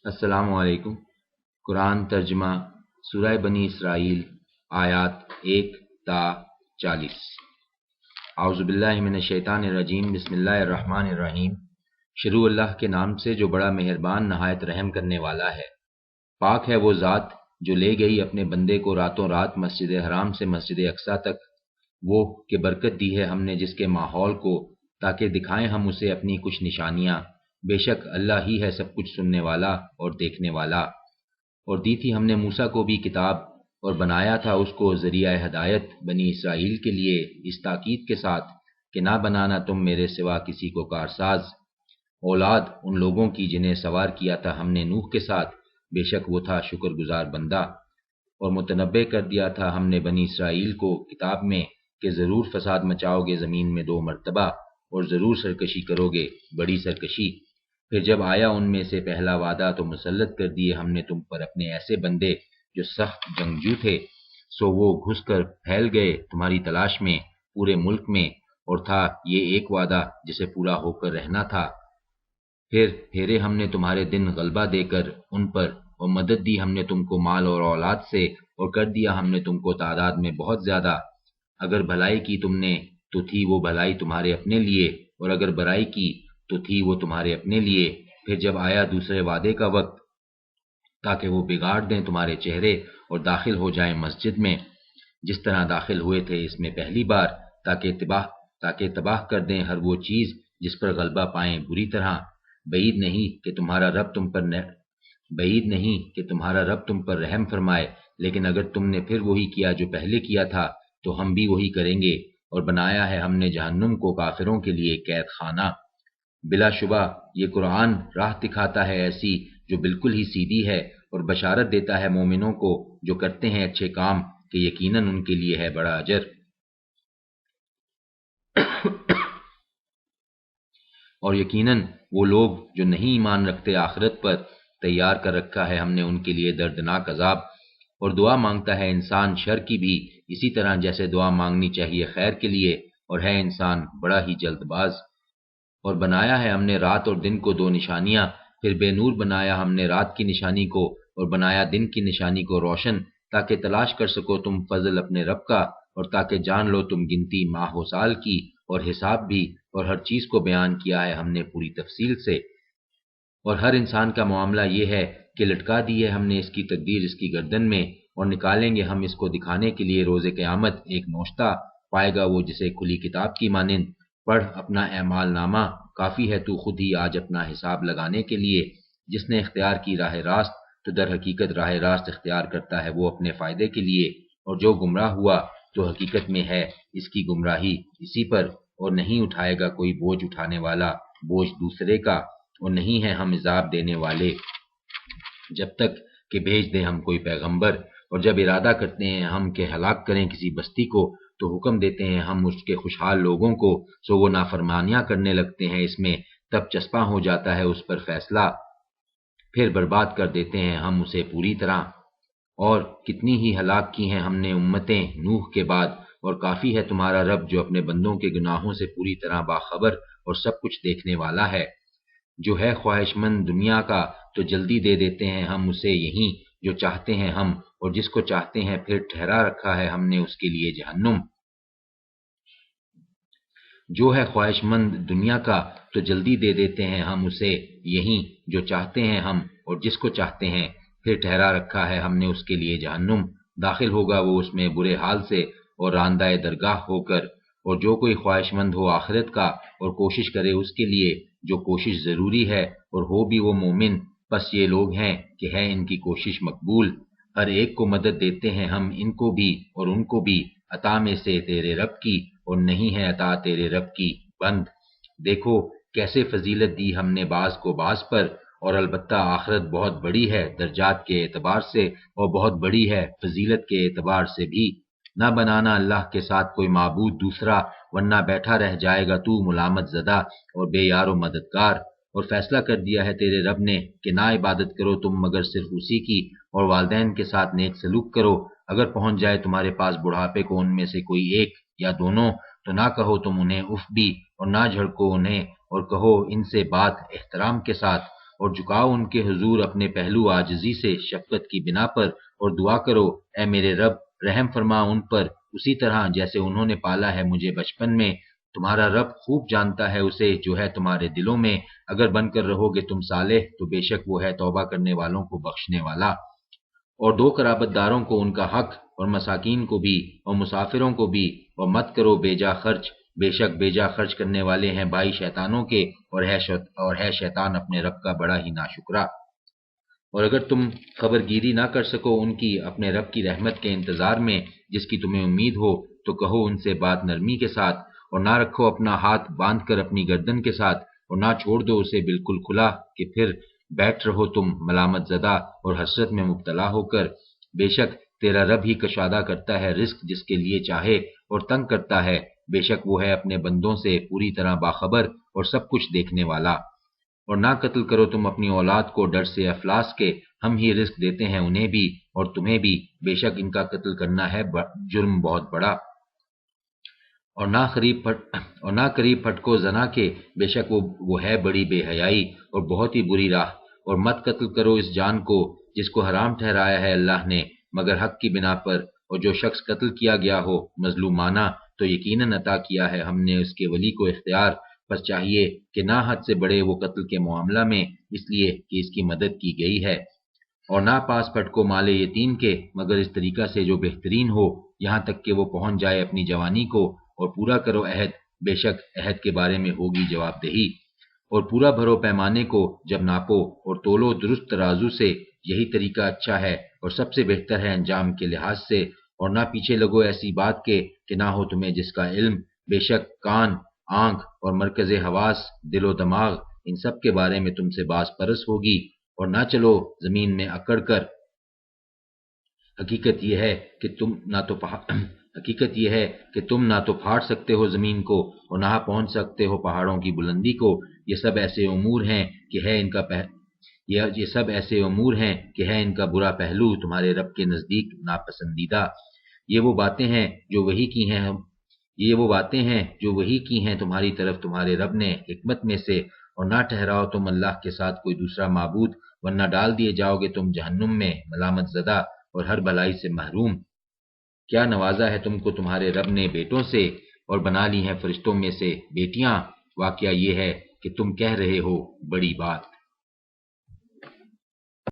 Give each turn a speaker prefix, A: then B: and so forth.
A: السلام علیکم۔ قرآن ترجمہ سورہ بنی اسرائیل آیات 1 تا 40۔ اعوذ باللہ من الشیطان الرجیم، بسم اللہ الرحمن الرحیم۔ شروع اللہ کے نام سے جو بڑا مہربان نہایت رحم کرنے والا ہے۔ پاک ہے وہ ذات جو لے گئی اپنے بندے کو راتوں رات مسجد حرام سے مسجد اقصی تک، وہ کہ برکت دی ہے ہم نے جس کے ماحول کو، تاکہ دکھائیں ہم اسے اپنی کچھ نشانیاں۔ بے شک اللہ ہی ہے سب کچھ سننے والا اور دیکھنے والا۔ اور دی تھی ہم نے موسیٰ کو بھی کتاب، اور بنایا تھا اس کو ذریعہ ہدایت بنی اسرائیل کے لیے، اس تاکید کے ساتھ کہ نہ بنانا تم میرے سوا کسی کو کارساز۔ اولاد ان لوگوں کی جنہیں سوار کیا تھا ہم نے نوح کے ساتھ، بے شک وہ تھا شکر گزار بندہ۔ اور متنبع کر دیا تھا ہم نے بنی اسرائیل کو کتاب میں کہ ضرور فساد مچاؤ گے زمین میں 2 مرتبہ، اور ضرور سرکشی کرو گے، بڑی سرکشی۔ پھر جب آیا ان میں سے پہلا وعدہ تو مسلط کر دیے ہم نے تم پر اپنے ایسے بندے جو سخت جنگجو تھے، سو وہ گھس کر پھیل گئے تمہاری تلاش میں پورے ملک میں، اور تھا یہ ایک وعدہ جسے پورا ہو کر رہنا تھا۔ پھر پھیرے ہم نے تمہارے دن غلبہ دے کر ان پر، اور مدد دی ہم نے تم کو مال اور اولاد سے، اور کر دیا ہم نے تم کو تعداد میں بہت زیادہ۔ اگر بھلائی کی تم نے تو تھی وہ بھلائی تمہارے اپنے لیے، اور اگر برائی کی تو تھی وہ تمہارے اپنے لیے۔ پھر جب آیا دوسرے وعدے کا وقت تاکہ وہ بگاڑ دیں تمہارے چہرے اور داخل ہو جائیں مسجد میں جس طرح داخل ہوئے تھے اس میں پہلی بار، تاکہ تباہ کر دیں ہر وہ چیز جس پر غلبہ پائیں بری طرح۔ بعید نہیں کہ تمہارا رب تم پر رحم فرمائے، لیکن اگر تم نے پھر وہی کیا جو پہلے کیا تھا تو ہم بھی وہی کریں گے۔ اور بنایا ہے ہم نے جہنم کو کافروں کے لیے قید خانہ۔ بلا شبہ یہ قرآن راہ دکھاتا ہے ایسی جو بالکل ہی سیدھی ہے، اور بشارت دیتا ہے مومنوں کو جو کرتے ہیں اچھے کام کہ یقیناً ان کے لیے ہے بڑا اجر۔ اور یقیناً وہ لوگ جو نہیں ایمان رکھتے آخرت پر، تیار کر رکھا ہے ہم نے ان کے لیے دردناک عذاب۔ اور دعا مانگتا ہے انسان شر کی بھی اسی طرح جیسے دعا مانگنی چاہیے خیر کے لیے، اور ہے انسان بڑا ہی جلد باز۔ اور بنایا ہے ہم نے رات اور دن کو 2 نشانیاں، پھر بے نور بنایا ہم نے رات کی نشانی کو، اور بنایا دن کی نشانی کو روشن، تاکہ تلاش کر سکو تم فضل اپنے رب کا، اور تاکہ جان لو تم گنتی ماہ و سال کی اور حساب بھی، اور ہر چیز کو بیان کیا ہے ہم نے پوری تفصیل سے۔ اور ہر انسان کا معاملہ یہ ہے کہ لٹکا دی ہے ہم نے اس کی تقدیر اس کی گردن میں، اور نکالیں گے ہم اس کو دکھانے کے لیے روز قیامت ایک نوشتہ، پائے گا وہ جسے کھلی کتاب کی مانند۔ پڑھ اپنا اعمال نامہ، کافی ہے تو خود ہی آج اپنا حساب لگانے کے لیے۔ جس نے اختیار کی راہ راست تو در حقیقت راہ راست اختیار کرتا ہے وہ اپنے فائدے کے لیے، اور جو گمراہ ہوا تو حقیقت میں ہے اس کی گمراہی اسی پر، اور نہیں اٹھائے گا کوئی بوجھ اٹھانے والا بوجھ دوسرے کا، اور نہیں ہے ہم عذاب دینے والے جب تک کہ بھیج دیں ہم کوئی پیغمبر۔ اور جب ارادہ کرتے ہیں ہم کہ ہلاک کریں کسی بستی کو تو حکم دیتے ہیں ہم اس کے خوشحال لوگوں کو، سو وہ نافرمانیاں کرنے لگتے ہیں اس میں، تب چسپاں ہو جاتا ہے اس پر فیصلہ، پھر برباد کر دیتے ہیں ہم اسے پوری طرح۔ اور کتنی ہی ہلاک کی ہیں ہم نے امتیں نوح کے بعد، اور کافی ہے تمہارا رب جو اپنے بندوں کے گناہوں سے پوری طرح باخبر اور سب کچھ دیکھنے والا ہے۔ جو ہے خواہش مند دنیا کا تو جلدی دے دیتے ہیں ہم اسے یہیں جو چاہتے ہیں ہم، اور جس کو چاہتے ہیں پھر ٹھہرا رکھا ہے ہم نے اس کے لیے جہنم۔ جو ہے خواہش مند دنیا کا تو جلدی دے دیتے ہیں ہم اسے یہیں جو چاہتے ہیں ہم، اور جس کو چاہتے ہیں پھر ٹھہرا رکھا ہے ہم نے اس کے لیے جہنم۔ داخل ہوگا وہ اس میں برے حال سے اور راندہ درگاہ ہو کر۔ اور جو کوئی خواہش مند ہو آخرت کا اور کوشش کرے اس کے لیے جو کوشش ضروری ہے، اور ہو بھی وہ مومن، پس یہ لوگ ہیں کہ ہے ان کی کوشش مقبول۔ ہر ایک کو مدد دیتے ہیں ہم ان کو بھی اور ان کو بھی عطا میں سے تیرے رب کی، اور نہیں ہے عطا تیرے رب کی بند۔ دیکھو کیسے فضیلت دی ہم نے بعض کو بعض پر، اور البتہ آخرت بہت بڑی ہے درجات کے اعتبار سے، اور بہت بڑی ہے فضیلت کے اعتبار سے بھی۔ نہ بنانا اللہ کے ساتھ کوئی معبود دوسرا، ورنہ بیٹھا رہ جائے گا تو ملامت زدہ اور بے یار و مددگار۔ اور فیصلہ کر دیا ہے تیرے رب نے کہ نہ عبادت کرو تم مگر صرف اسی کی، اور والدین کے ساتھ نیک سلوک کرو۔ اگر پہنچ جائے تمہارے پاس بڑھاپے کو ان میں سے کوئی ایک یا دونوں تو نہ کہو تم انہیں اف بھی، اور نہ جھڑکو انہیں، اور کہو ان سے بات احترام کے ساتھ۔ اور جھکاؤ ان کے حضور اپنے پہلو عاجزی سے شفقت کی بنا پر، اور دعا کرو اے میرے رب رحم فرما ان پر اسی طرح جیسے انہوں نے پالا ہے مجھے بچپن میں۔ تمہارا رب خوب جانتا ہے اسے جو ہے تمہارے دلوں میں، اگر بن کر رہو گے تم صالح تو بے شک وہ ہے توبہ کرنے والوں کو بخشنے والا۔ اور دو قرابت داروں کو ان کا حق، اور مساکین کو بھی، اور مسافروں کو بھی، اور مت کرو بیجا خرچ، بے شک بیجا خرچ کرنے والے ہیں بھائی شیطانوں کے، اور ہے شیطان اپنے رب کا بڑا ہی ناشکرا۔ اور اگر تم خبر گیری نہ کر سکو ان کی اپنے رب کی رحمت کے انتظار میں جس کی تمہیں امید ہو، تو کہو ان سے بات نرمی کے ساتھ، اور نہ رکھو اپنا ہاتھ باندھ کر اپنی گردن کے ساتھ، اور نہ چھوڑ دو اسے بالکل کھلا کہ پھر بیٹھ رہو تم ملامت زدہ اور حسرت میں مبتلا ہو کر۔ بے شک تیرا رب ہی کشادہ کرتا ہے رزق جس کے لیے چاہے، اور تنگ کرتا ہے، بے شک وہ ہے اپنے بندوں سے پوری طرح باخبر اور سب کچھ دیکھنے والا۔ اور نہ قتل کرو تم اپنی اولاد کو ڈر سے افلاس کے، ہم ہی رزق دیتے ہیں انہیں بھی اور تمہیں بھی، بے شک ان کا قتل کرنا ہے جرم بہت بڑا۔ اور نہ قریب پھٹکو زنا کے، بے شک وہ ہے بڑی بے حیائی اور بہت ہی بری راہ۔ اور مت قتل کرو اس جان کو جس کو حرام ٹھہرایا ہے اللہ نے مگر حق کی بنا پر، اور جو شخص قتل کیا گیا ہو مظلومانہ تو یقیناً عطا کیا ہے ہم نے اس کے ولی کو اختیار، بس چاہیے کہ نہ حد سے بڑھے وہ قتل کے معاملہ میں، اس لیے کہ اس کی مدد کی گئی ہے۔ اور نہ پاس پھٹکو مال یتیم کے مگر اس طریقہ سے جو بہترین ہو، یہاں تک کہ وہ پہنچ جائے اپنی جوانی کو، اور پورا کرو عہد، بے شک عہد کے بارے میں ہوگی جواب دہی۔ اور پورا بھرو پیمانے کو جب ناپو، اور تولو درست ترازو سے، یہی طریقہ اچھا ہے اور سب سے بہتر ہے انجام کے لحاظ سے۔ اور نہ پیچھے لگو ایسی بات کے کہ نہ ہو تمہیں جس کا علم، بے شک کان، آنکھ اور مرکز حواس، دل و دماغ، ان سب کے بارے میں تم سے باز پرس ہوگی۔ اور نہ چلو زمین میں اکڑ کر، حقیقت یہ ہے کہ تم نہ تو پھاڑ سکتے ہو زمین کو اور نہ پہنچ سکتے ہو پہاڑوں کی بلندی کو۔ یہ سب ایسے امور ہیں کہ ہے ان کا برا پہلو تمہارے رب کے نزدیک ناپسندیدہ۔ یہ وہ باتیں ہیں جو وحی کی ہیں تمہاری طرف تمہارے رب نے حکمت میں سے، اور نہ ٹھہراؤ تم اللہ کے ساتھ کوئی دوسرا معبود، ورنہ ڈال دیے جاؤ گے تم جہنم میں ملامت زدہ اور ہر بھلائی سے محروم۔ کیا نوازا ہے تم کو تمہارے رب نے بیٹوں سے، اور بنا لی ہیں فرشتوں میں سے بیٹیاں، واقعہ یہ ہے کہ تم کہہ رہے ہو بڑی بات۔